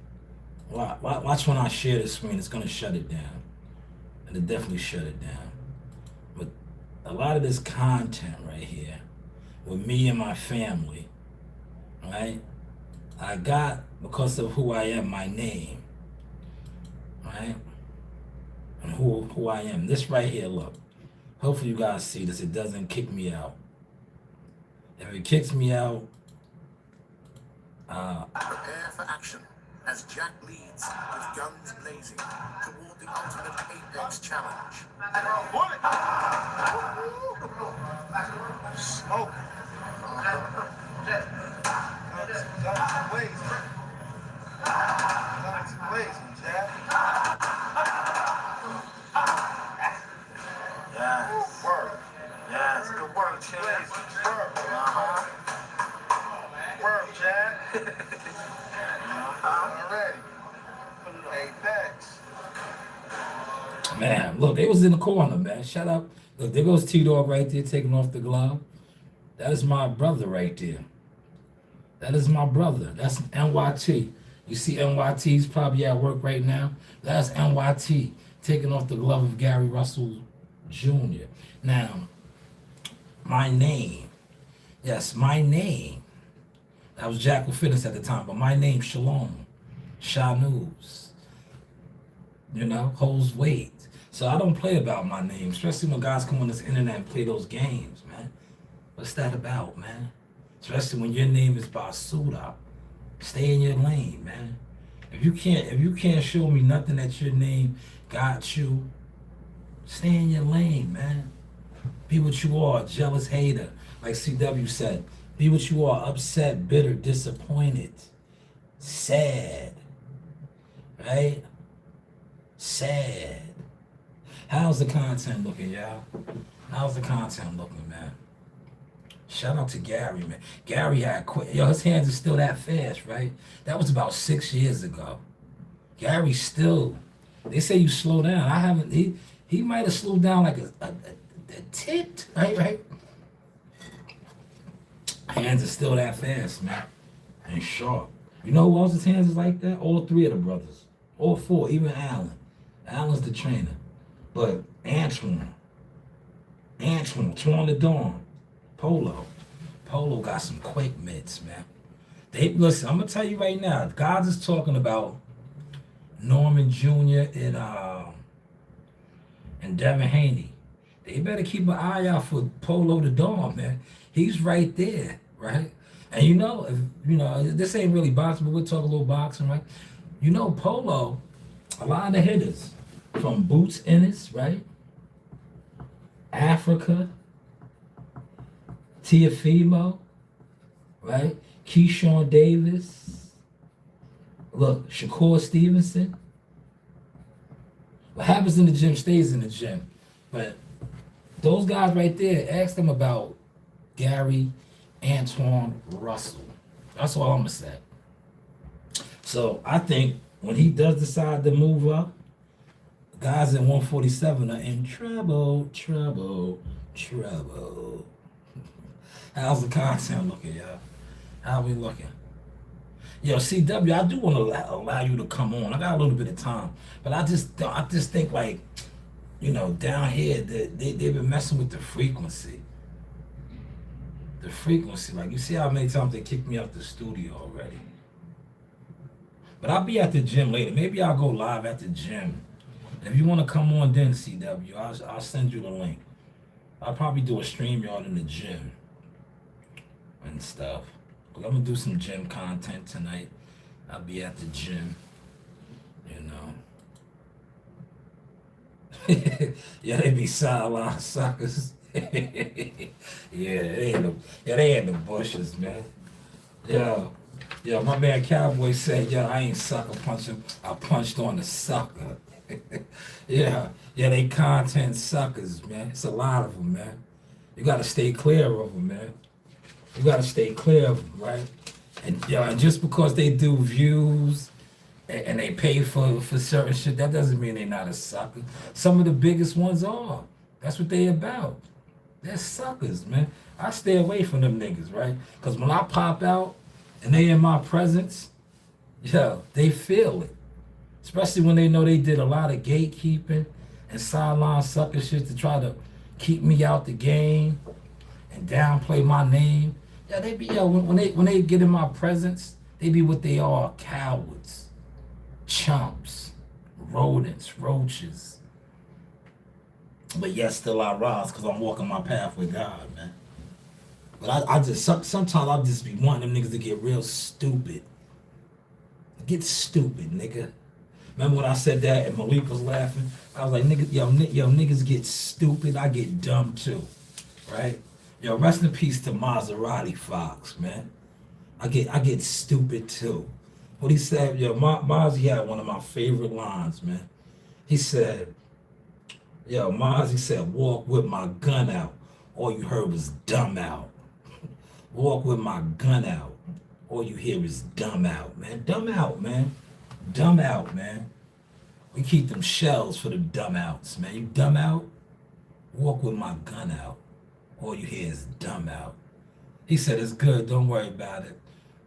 Watch when I share the screen, it's gonna shut it down. It'll definitely shut it down. But a lot of this content right here with me and my family, right? I got, because of who I am, my name, right? And who I am. This right here, look. Hopefully you guys see this. It doesn't kick me out. If it kicks me out, Prepare for action as Jack leads with guns blazing toward the ultimate Apex challenge. Smoke. Guns blazing. Guns blazing, Jack. Yes. Word. Yes, good work, Shanewz. Word. Word, Jack. Already. Apex. man, look, they was in the corner, man. Shut up. Look, there goes T-Dog right there taking off the glove. That is my brother right there. That is my brother. That's NYT. You see NYT's probably at work right now. That's NYT taking off the glove of Gary Russell Jr. Now, my name. Yes, my name. That was Jackal Fitness at the time, but my name, Shalom. Shanewz. You know, holds weight. So I don't play about my name, especially when guys come on this internet and play those games, man. What's that about, man? Especially when your name is Basuda. Stay in your lane, man. If you can't show me nothing that your name got you, stay in your lane, man. Be what you are, jealous hater. Like CW said, be what you are, upset, bitter, disappointed, sad, right? Sad. How's the content looking, y'all? How's the content looking, man? Shout out to Gary, man. Gary had quit. Yo, his hands are still that fast, right? That was about 6 years ago. Gary still, they say you slow down. I haven't, he might have slowed down like a tit, right? Hands are still that fast, man. And sharp. You know who else's hands is like that? All three of the brothers. All four, even Alan. Alan's the trainer. But Antoine the Dawn, Polo got some quake mitts, man. Listen, I'm gonna tell you right now, God is talking about Norman Jr. and Devin Haney. They better keep an eye out for Polo the Dawn, man. He's right there, right? And this ain't really boxing, but we'll talk a little boxing, right? Polo, a lot of the hitters from Boots Ennis, right? Africa, Tiafimo, right? Keyshawn Davis. Look, Shakur Stevenson. What happens in the gym stays in the gym. But those guys right there, ask them about Gary Antoine Russell. That's all I'm going to say. So I think when he does decide to move up, guys at 147 are in trouble. How's the content looking, y'all? How we looking? Yo, CW, I do want to allow you to come on. I got a little bit of time, but I just think like, down here they've been messing with the frequency. The frequency, like you see how many times they kicked me out the studio already. But I'll be at the gym later. Maybe I'll go live at the gym. If you want to come on then, CW, I'll send you the link. I'll probably do a StreamYard in the gym and stuff. But I'm going to do some gym content tonight. I'll be at the gym, Yeah, they be sideline suckers. Yeah, they in the bushes, man. Yo, my man Cowboy said, I ain't sucker punching. I punched on the sucker. Yeah, they content suckers, man. It's a lot of them, man. You gotta stay clear of them, man. You gotta stay clear of them, right? And just because they do views and they pay for certain shit, that doesn't mean they're not a sucker. Some of the biggest ones are. That's what they about. They're suckers, man. I stay away from them niggas, right? Because when I pop out and they in my presence, they feel it. Especially when they know they did a lot of gatekeeping and sideline sucker shit to try to keep me out the game and downplay my name. They be when they get in my presence, they be what they are, cowards, chumps, rodents, roaches. But yet still I rise because I'm walking my path with God, man. But I just sometimes I'll just be wanting them niggas to get real stupid. Get stupid, nigga. Remember when I said that and Malik was laughing? I was like, niggas get stupid, I get dumb too, right? Rest in peace to Maserati Fox, man. I get stupid too. What he said, Mozzie had one of my favorite lines, man. He said, Mozzie said, walk with my gun out. All you heard was dumb out. Walk with my gun out. All you hear is dumb out, man. Dumb out, man. Dumb out, man. We keep them shells for the dumb outs, man. You dumb out? Walk with my gun out. All you hear is dumb out. He said, it's good. Don't worry about it.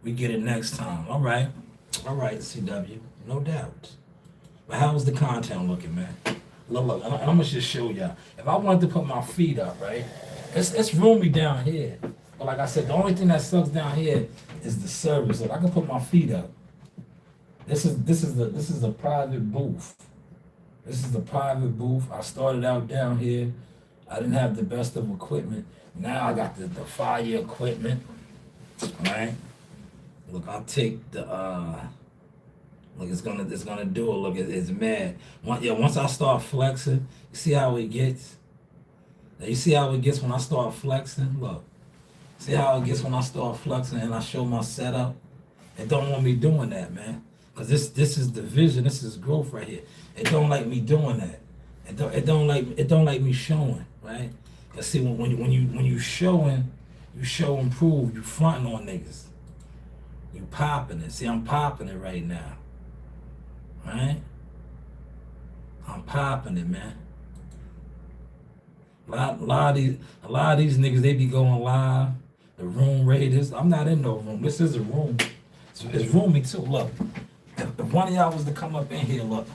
We get it next time. All right, CW. No doubt. But how's the content looking, man? Look, I'm going to just show y'all. If I wanted to put my feet up, right? It's roomy down here. But like I said, the only thing that sucks down here is the service. Look, I can put my feet up. This is a private booth. This is a private booth. I started out down here. I didn't have the best of equipment. Now I got the fire equipment. Right? Look, I'll take the look, it's gonna do it. Look, it's mad. Once I start flexing, you see how it gets? Now you see how it gets when I start flexing? Look. See how it gets when I start flexing and I show my setup? It don't want me doing that, man. Cause this is the vision, this is growth right here. It don't like me doing that. It don't like me showing, right? Cause see when you showing, you show and prove, you fronting on niggas. You popping it. See, I'm popping it right now. Right? I'm popping it, man. A lot of these niggas, they be going live. The room raiders. I'm not in no room. This is a room. It's roomy too. Look. If one of y'all was to come up in here, look.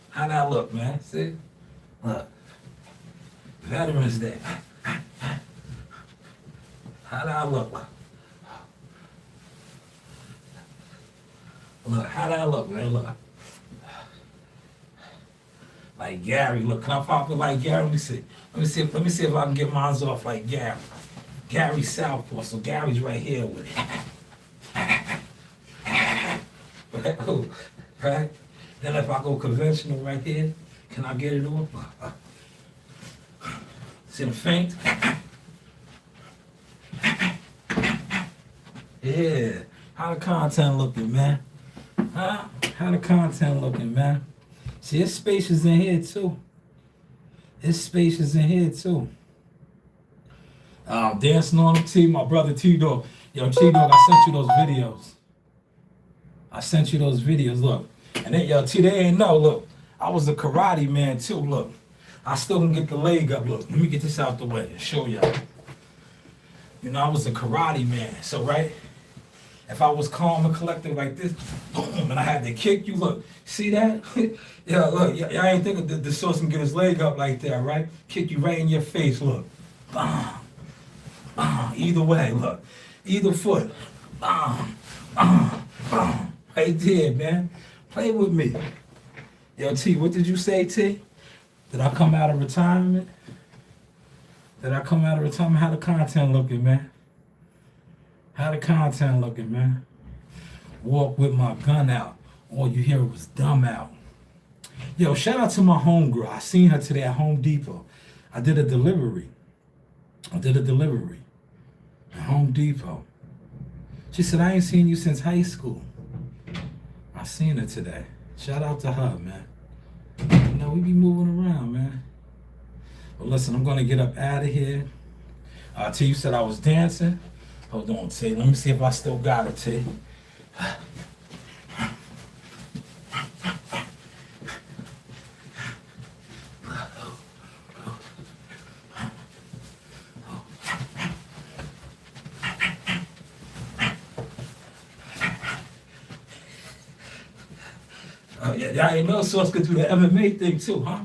How that look, man? See? Look. Veterans Day. How that look? Look, how that look, man? Look. Like Gary, look, can I pop it like Gary? Let me see if I can get mine off like Gary. Gary Southpaw, so Gary's right here with it. Right? Then if I go conventional right here, can I get it off? See the feint? Yeah. How the content looking, man? Huh? How the content looking, man? See, it's spacious in here too. It's spacious in here too. Dancing on the my brother T-Dog. Yo, T-Dog, I sent you those videos. Look. And then, yo, T, they ain't know, look. I was a karate man too, look. I still can get the leg up, look. Let me get this out the way and show y'all. You know, I was a karate man, so, right? If I was calm and collected like this, boom, and I had to kick you, look, see that? Yeah, look, y'all ain't think the source can get his leg up like that, right? Kick you right in your face, look. Either way, look. Either foot. Right there, man. Play with me. Yo, T, what did you say, T? Did I come out of retirement? How the content looking, man? How the content looking, man? Walk with my gun out. All you hear was dumb out. Yo, shout out to my homegirl. I seen her today at Home Depot. I did a delivery. At Home Depot. She said, I ain't seen you since high school. I seen her today. Shout out to her, man. You know, we be moving around, man. But listen, I'm gonna get up out of here. T, you said I was dancing. Hold on, T. Let me see if I still got it, T. Yeah, y'all ain't know Sauce could do the MMA thing too, huh?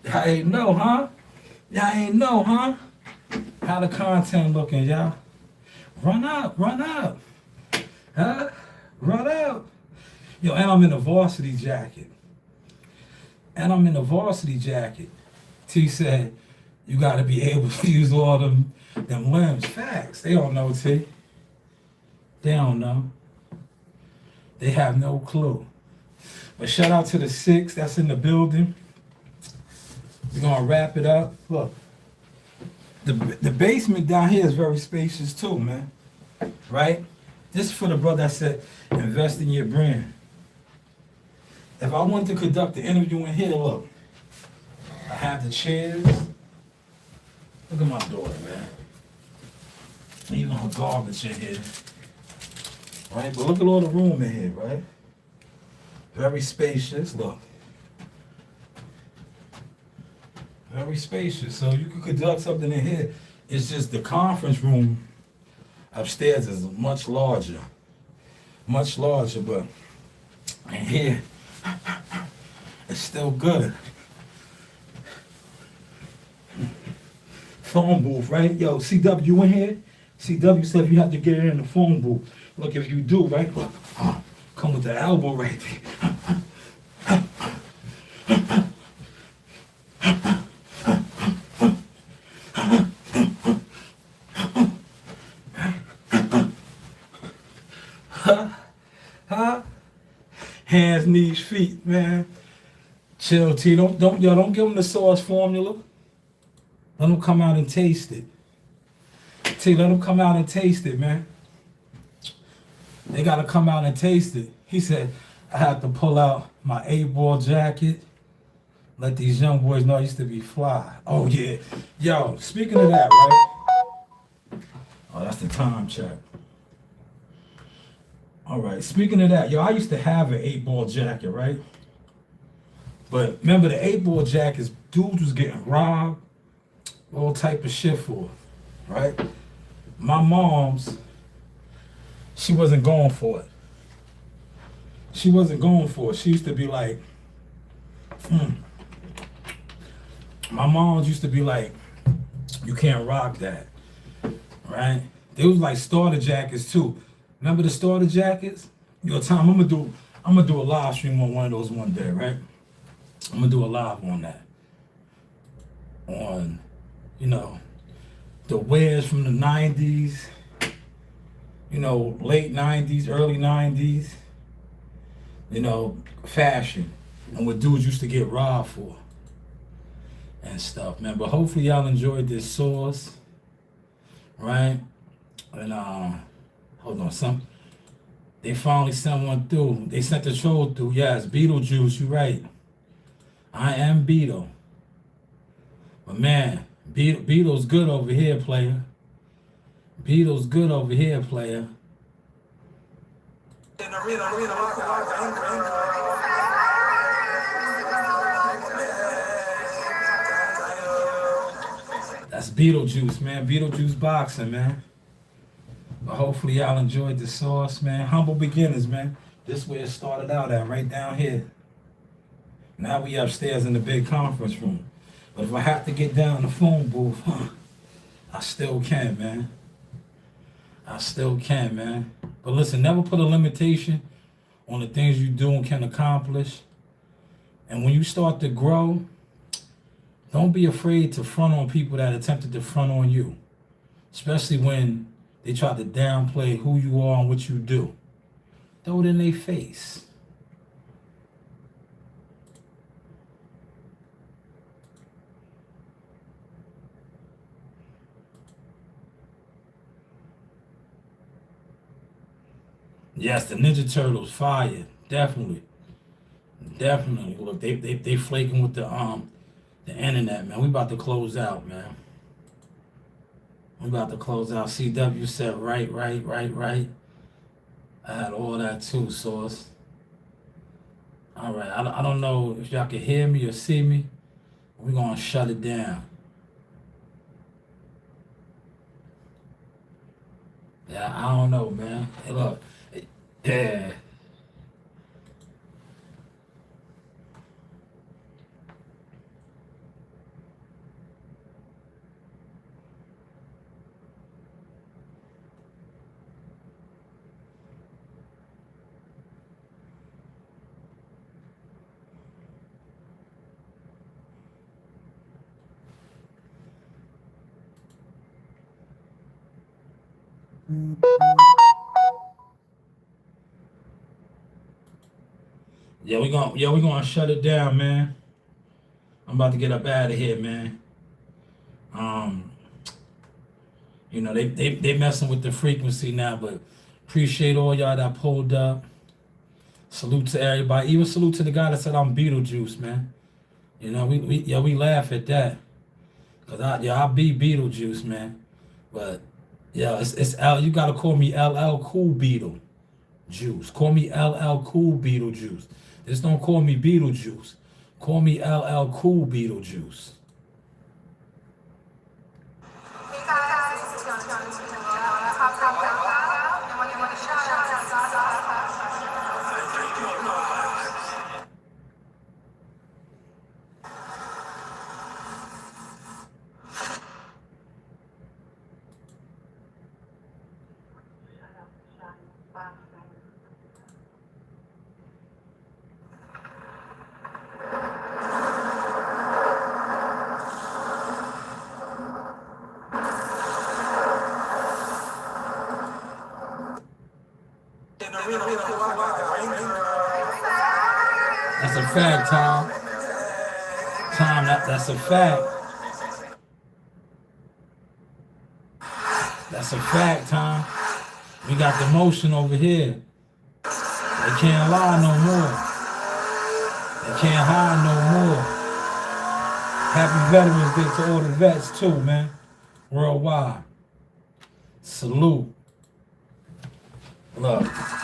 Y'all ain't know, huh? How the content looking, y'all? Run up. Huh? Run up. Yo, and I'm in a varsity jacket. T said, you gotta be able to use all them limbs. Facts. They don't know, T. They don't know. They have no clue. But shout out to the 6 that's in the building. We're gonna wrap it up. Look, the basement down here is very spacious too, man. Right? This is for the brother that said, invest in your brand. If I wanted to conduct the interview in here, look, I have the chairs. Look at my daughter, man. Even her garbage in here. Right? But look at all the room in here, right? Very spacious, look. Very spacious. So you could conduct something in here. It's just the conference room upstairs is much larger. But in here, it's still good. Phone booth, right? Yo, CW in here? CW said you have to get in the phone booth. Look, if you do, right? Look, come with the elbow right there. Hands, knees, feet, man. Chill, T. Don't give them the sauce formula. Let them come out and taste it. T, let them come out and taste it, man. They gotta come out and taste it. He said, I had to pull out my 8-ball jacket. Let these young boys know I used to be fly. Oh yeah. Yo, speaking of that, right? Oh, that's the time check. All right, speaking of that, yo, I used to have an 8-ball jacket, right? But remember the 8-ball jackets, dudes was getting robbed, all type of shit for, right? My mom's, she wasn't going for it. She wasn't going for it. She used to be like, My mom used to be like, you can't rock that, right? They was like starter jackets too. Remember the starter jackets? Yo, Tom, I'm gonna do a live stream on one of those one day, right? I'm gonna do a live on that. On, the wears from the 90s, late 90s, early 90s, fashion, and what dudes used to get robbed for and stuff, man. But hopefully y'all enjoyed this sauce, right? And hold on, they finally sent one through. They sent the troll through. Yes, Beetlejuice, you right. I am Beetle. But man, Beetle's good over here, player. Beetle's good over here, player. That's Beetlejuice, man. Beetlejuice boxing, man. But hopefully y'all enjoyed the sauce, man. Humble beginners, man. This where it started out at, right down here. Now we upstairs in the big conference room. But if I have to get down the phone booth, I still can, man. I still can, man. But listen, never put a limitation on the things you do and can accomplish. And when you start to grow, don't be afraid to front on people that attempted to front on you. Especially when they try to downplay who you are and what you do. Throw it in their face. Yes, the Ninja Turtles, fire, definitely, definitely. Look, they flaking with the internet, man. We about to close out, man. We about to close out. CW said right. I had all that too, Sauce. All right, I don't know if y'all can hear me or see me. We're gonna shut it down. Yeah, I don't know, man. Hey, look. Yeah. We gonna shut it down, man. I'm about to get up out of here, man. They messing with the frequency now, but appreciate all y'all that pulled up. Salute to everybody. Even salute to the guy that said I'm Beetlejuice, man. We laugh at that. Cause I be Beetlejuice, man. But it's L. You gotta call me LL Cool Beetle Juice. Call me LL Cool Beetlejuice. Just don't call me Beetlejuice. Call me LL Cool Beetlejuice. Hey guys, this is and when you want to shout out, In the arena, That's a fact, Tom. Tom, that's a fact. That's a fact, Tom. We got the motion over here. They can't lie no more. They can't hide no more. Happy Veterans Day to all the vets too, man. Worldwide. Salute. Look.